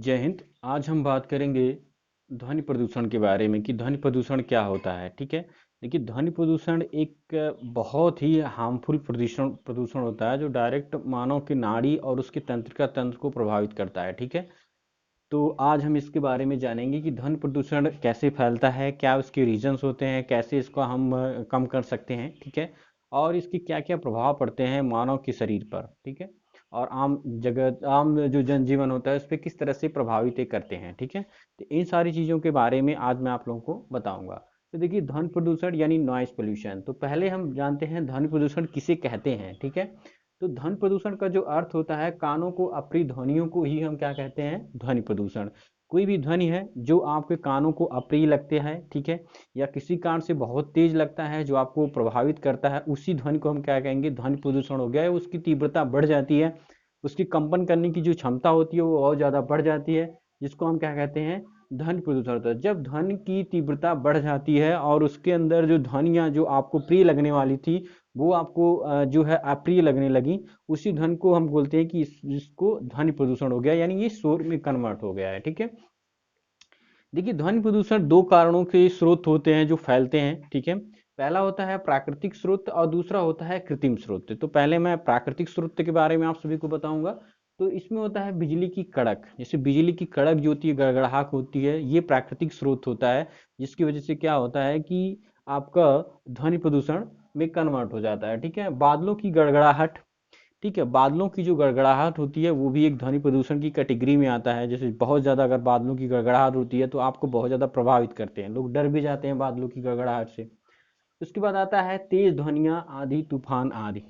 जय हिंद। आज हम बात करेंगे ध्वनि प्रदूषण के बारे में कि ध्वनि प्रदूषण क्या होता है। ठीक है। देखिए, ध्वनि प्रदूषण एक बहुत ही हार्मफुल प्रदूषण प्रदूषण होता है जो डायरेक्ट मानव की नाड़ी और उसके तंत्रिका तंत्र को प्रभावित करता है। ठीक है। तो आज हम इसके बारे में जानेंगे कि ध्वनि प्रदूषण कैसे फैलता है, क्या उसके रीजंस होते हैं, कैसे इसको हम कम कर सकते हैं। ठीक है। और इसके क्या क्या प्रभाव पड़ते हैं मानव के शरीर पर। ठीक है। और आम जो जनजीवन होता है उस पर किस तरह से प्रभावित ये करते हैं। ठीक है। तो इन सारी चीज़ों के बारे में आज मैं आप लोगों को बताऊंगा। तो देखिए, ध्वनि प्रदूषण यानी नॉइस पोल्यूशन। तो पहले हम जानते हैं ध्वनि प्रदूषण किसे कहते हैं। ठीक है। तो ध्वनि प्रदूषण का जो अर्थ होता है, कानों को अप्रिय ध्वनियों को ही हम क्या कहते हैं, ध्वनि प्रदूषण। कोई भी ध्वनि है जो आपके कानों को अप्रिय लगते हैं, ठीक है, या किसी कारण से बहुत तेज लगता है जो आपको प्रभावित करता है, उसी ध्वनि को हम क्या कहेंगे, ध्वनि प्रदूषण हो गया है। उसकी तीव्रता बढ़ जाती है, उसकी कंपन करने की जो क्षमता होती है वो और ज़्यादा बढ़ जाती है, जिसको हम क्या कहते हैं, ध्वनि प्रदूषण होता है। जब ध्वनि की तीव्रता बढ़ जाती है और उसके अंदर जो ध्वनियाँ जो आपको प्रिय लगने वाली थी वो आपको जो है अप्रिय लगने लगी, उसी ध्वनि को हम बोलते हैं कि इसको ध्वनि प्रदूषण हो गया, यानी ये शोर में कन्वर्ट हो गया है। ठीक है। देखिए, ध्वनि प्रदूषण दो कारणों के स्रोत होते हैं जो फैलते हैं। ठीक है। पहला होता है प्राकृतिक स्रोत और दूसरा होता है कृत्रिम स्रोत। तो पहले मैं प्राकृतिक स्रोत के बारे में आप सभी को बताऊंगा। तो इसमें होता है बिजली की कड़क, जैसे बिजली की कड़क जो होती है, गड़गड़ाहट होती है, ये प्राकृतिक स्रोत होता है, जिसकी वजह से क्या होता है कि आपका ध्वनि प्रदूषण में कन्वर्ट हो जाता है। ठीक है। बादलों की गड़गड़ाहट, ठीक है, बादलों की जो गड़गड़ाहट होती है वो भी एक ध्वनि प्रदूषण की कैटेगरी में आता है। जैसे बहुत ज़्यादा अगर बादलों की गड़गड़ाहट होती है तो आपको बहुत ज़्यादा प्रभावित करते हैं, लोग डर भी जाते हैं बादलों की गड़गड़ाहट से। उसके बाद आता है तेज ध्वनियाँ, आंधी तूफान आदि।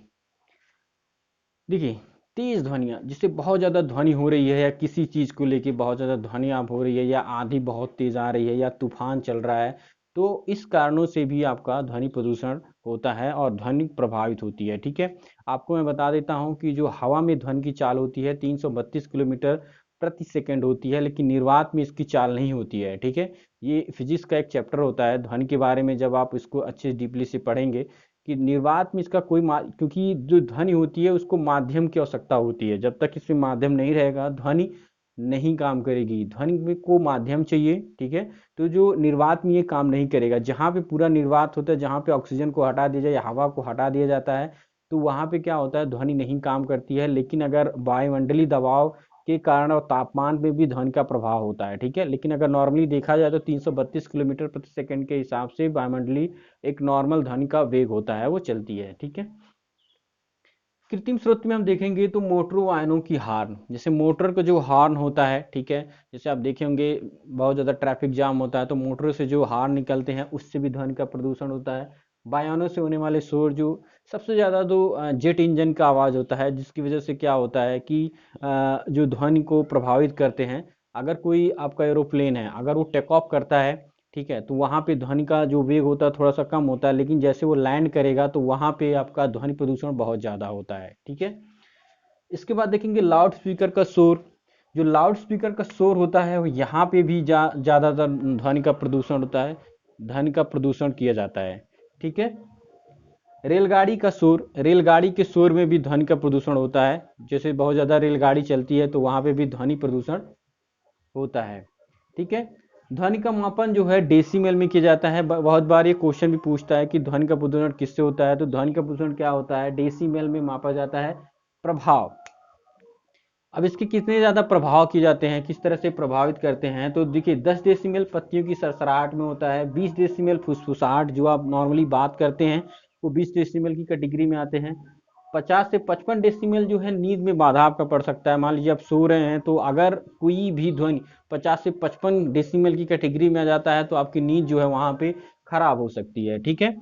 देखिए, तेज ध्वनियाँ जिससे बहुत ज़्यादा ध्वनि हो रही है, या किसी चीज़ को लेके बहुत ज़्यादा ध्वनि आप हो रही है, या आंधी बहुत तेज आ रही है, या तूफान चल रहा है, तो इस कारणों से भी आपका ध्वनि प्रदूषण होता है और ध्वनि प्रभावित होती है। ठीक है। आपको मैं बता देता हूँ कि जो हवा में ध्वनि की चाल होती है 332 किलोमीटर प्रति सेकंड होती है, लेकिन निर्वात में इसकी चाल नहीं होती है। ठीक है। ये फिजिक्स का एक चैप्टर होता है ध्वनि के बारे में, जब आप इसको अच्छे डीपली से पढ़ेंगे कि निर्वात में इसका कोई क्योंकि जो ध्वनि होती है उसको माध्यम की आवश्यकता होती है, जब तक इसमें माध्यम नहीं रहेगा ध्वनि नहीं काम करेगी, ध्वनि में को माध्यम चाहिए। ठीक है। तो जो निर्वात में ये काम नहीं करेगा, जहाँ पे पूरा निर्वात होता है, जहाँ पे ऑक्सीजन को हटा दिया जाए या हवा को हटा दिया जाता है, तो वहाँ पे क्या होता है, ध्वनि नहीं काम करती है। लेकिन अगर वायुमंडलीय दबाव के कारण और तापमान पे भी ध्वनि का प्रभाव होता है। ठीक है। लेकिन अगर नॉर्मली देखा जाए तो 332 किलोमीटर प्रति सेकंड के हिसाब से वायुमंडलीय एक नॉर्मल ध्वनि का वेग होता है, वो चलती है। ठीक है। कृत्रिम स्रोत में हम देखेंगे तो मोटरों वाहनों की हॉर्न, जैसे मोटर का जो हॉर्न होता है, ठीक है, जैसे आप देखे होंगे बहुत ज़्यादा ट्रैफिक जाम होता है तो मोटरों से जो हॉर्न निकलते हैं उससे भी ध्वनि का प्रदूषण होता है। वाहनों से होने वाले शोर, जो सबसे ज़्यादा तो जेट इंजन का आवाज़ होता है, जिसकी वजह से क्या होता है कि जो ध्वनि को प्रभावित करते हैं। अगर कोई आपका एरोप्लेन है, अगर वो टेक ऑफ करता है, ठीक है, तो वहाँ पे ध्वनि का जो वेग होता है थोड़ा सा कम होता है, लेकिन जैसे वो लैंड करेगा तो वहाँ पे आपका ध्वनि प्रदूषण बहुत ज़्यादा होता है। ठीक है। इसके बाद देखेंगे लाउड स्पीकर का शोर। जो लाउड स्पीकर का शोर होता है वो यहाँ पे भी ज़्यादातर ध्वनि का प्रदूषण होता है, ध्वनि का प्रदूषण किया जाता है। ठीक है। रेलगाड़ी का शोर, रेलगाड़ी के शोर में भी ध्वनि का प्रदूषण होता है, जैसे बहुत ज़्यादा रेलगाड़ी चलती है तो वहाँ पे भी ध्वनि प्रदूषण होता है। ठीक है। ध्वनि का मापन जो है डेसिमल में किया जाता है। बहुत बार ये क्वेश्चन भी पूछता है कि ध्वनि का प्रदूषण किससे होता है, तो ध्वनि का प्रदूषण क्या होता है, डेसिमल में मापा जाता है। प्रभाव, अब इसके कितने ज़्यादा प्रभाव किए जाते हैं, किस तरह से प्रभावित करते हैं, तो देखिए 10 डेसिमल पत्तियों की सरसराहट में होता है, 20 डेसिमल फुसफुसाहट जो आप नॉर्मली बात करते हैं वो 20 डेसिमल की कैटेगरी में आते हैं। 50 से 55 डेसिमल जो है नींद में बाधा आपका पड़ सकता है। मान लीजिए आप सो रहे हैं तो अगर कोई भी ध्वनि 50 से 55 डेसिमल की कैटेगरी में आ जाता है तो आपकी नींद जो है वहाँ पे खराब हो सकती है। ठीक है।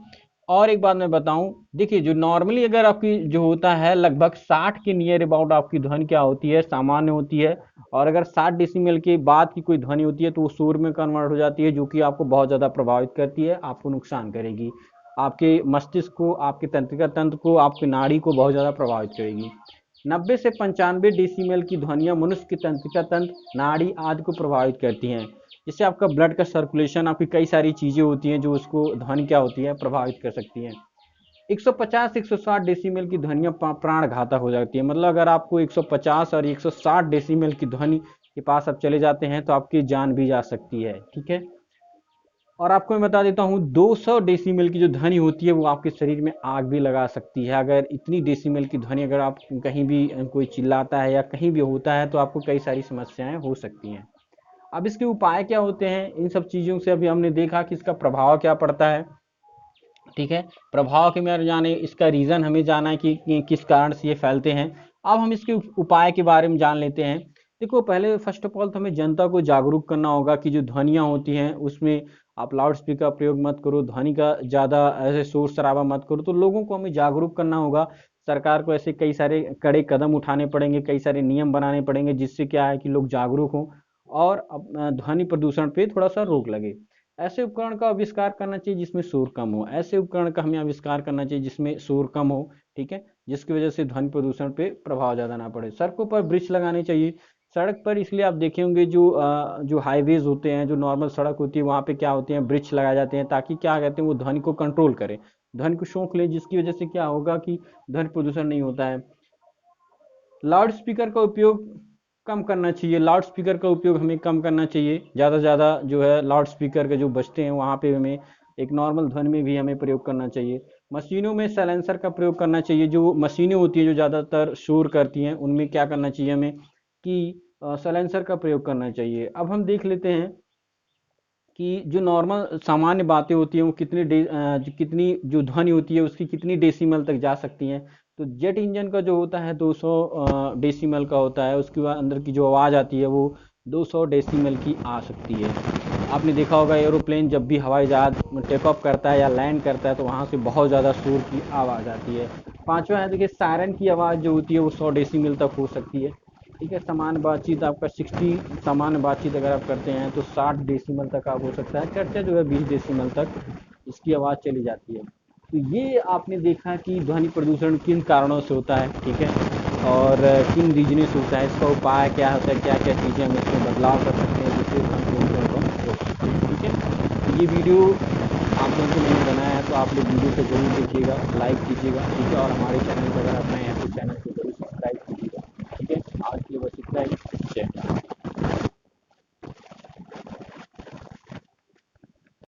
और एक बात मैं बताऊं, देखिए जो नॉर्मली अगर आपकी जो होता है लगभग 60 के नियर अबाउट आपकी ध्वनि क्या होती है, सामान्य होती है। और अगर 60 डेसिमल के बाद की कोई ध्वनि होती है तो वो शोर में कन्वर्ट हो जाती है, जो कि आपको बहुत ज़्यादा प्रभावित करती है, आपको नुकसान करेगी, आपके मस्तिष्क को, आपके तंत्रिका तंत्र को, आपकी नाड़ी को बहुत ज़्यादा प्रभावित करेगी। 90 से 95 डेसिमल की ध्वनियाँ मनुष्य के तंत्रिका तंत्र, नाड़ी आदि को प्रभावित करती हैं। जिससे आपका ब्लड का सर्कुलेशन, आपकी कई सारी चीज़ें होती हैं जो उसको ध्वनि क्या होती है, प्रभावित कर सकती हैं। 150 से 160 डेसिमल की ध्वनियाँ प्राण घातक हो जाती है। मतलब अगर आपको 150 और 160 डेसिमल की ध्वनि के पास आप चले जाते हैं तो आपकी जान भी जा सकती है, ठीक है। और आपको मैं बता देता हूँ 200 डेसिमल की जो ध्वनि होती है वो आपके शरीर में आग भी लगा सकती है। अगर इतनी डेसिमल की ध्वनि अगर आप कहीं भी कोई चिल्लाता है या कहीं भी होता है तो आपको कई सारी समस्याएं हो सकती हैं। अब इसके उपाय क्या होते हैं, इन सब चीज़ों से अभी हमने देखा कि इसका प्रभाव क्या पड़ता है, ठीक है। प्रभाव के में जाने, इसका रीज़न हमें जाना है कि किस कारण से ये फैलते हैं। अब हम इसके उपाय के बारे में जान लेते हैं। देखो, पहले फर्स्ट ऑफ ऑल तो हमें जनता को जागरूक करना होगा कि जो ध्वनियाँ होती हैं उसमें आप लाउड स्पीकर का प्रयोग मत करो, ध्वनि का ज़्यादा ऐसे शोर शराबा मत करो। तो लोगों को हमें जागरूक करना होगा। सरकार को ऐसे कई सारे कड़े कदम उठाने पड़ेंगे, कई सारे नियम बनाने पड़ेंगे, जिससे क्या है कि लोग जागरूक हों और ध्वनि प्रदूषण पे थोड़ा सा रोक लगे। ऐसे उपकरण का आविष्कार करना चाहिए जिसमें शोर कम हो, ऐसे उपकरण का हमें आविष्कार करना चाहिए जिसमें शोर कम हो, ठीक है, जिसकी वजह से ध्वनि प्रदूषण पे प्रभाव ज़्यादा ना पड़े। सड़कों पर वृक्ष लगाने चाहिए। सड़क पर इसलिए आप देखे होंगे जो हाईवेज होते हैं, जो नॉर्मल सड़क होती है, वहाँ पे क्या होते हैं, वृक्ष लगाए जाते हैं ताकि क्या कहते हैं वो ध्वनि को कंट्रोल करे, ध्वनि को सोख ले, जिसकी वजह से क्या होगा कि ध्वनि प्रदूषण नहीं होता है। लाउड स्पीकर का उपयोग कम करना चाहिए, लाउड स्पीकर का उपयोग हमें कम करना चाहिए। ज़्यादा से ज़्यादा जो है लाउड स्पीकर के जो बजते हैं वहाँ पे हमें एक नॉर्मल ध्वनि में भी हमें प्रयोग करना चाहिए। मशीनों में साइलेंसर का प्रयोग करना चाहिए। जो मशीनें होती हैं जो ज़्यादातर शोर करती हैं उनमें क्या करना चाहिए हमें कि साइलेंसर का प्रयोग करना चाहिए। अब हम देख लेते हैं कि जो नॉर्मल सामान्य बातें होती हैं वो कितनी जो ध्वनि होती है उसकी कितनी डेसिमल तक जा सकती हैं। तो जेट इंजन का जो होता है 200 डेसिमल का होता है, उसके बाद अंदर की जो आवाज़ आती है वो 200 डेसिमल की आ सकती है। आपने देखा होगा एरोप्लेन जब भी हवाई जहाज टेक ऑफ करता है या लैंड करता है तो वहाँ से बहुत ज़्यादा शोर की आवाज़ आती है। पांचवा है, देखिए, सायरन की आवाज़ जो होती है वो 100 डेसिमल तक हो सकती है, ठीक है। सामान्य बातचीत आपका 60, सामान्य बातचीत अगर आप करते हैं तो 60 डेसिमल तक आप हो सकता है। चर्चा जो है 20 डेसिमल तक इसकी आवाज़ चली जाती है। तो ये आपने देखा कि ध्वनि प्रदूषण किन कारणों से होता है, ठीक है, और किन रीजनों से होता है, इसका उपाय क्या होता है, क्या क्या चीज़ें हम इसमें बदलाव कर सकते हैं जिससे ध्वनि प्रदूषण को रोक सकते हैं, ठीक है। तो ये वीडियो आप लोगों को मैंने बनाया है तो आप लोग वीडियो को जरूर देखिएगा, लाइक कीजिएगा, ठीक है, और हमारे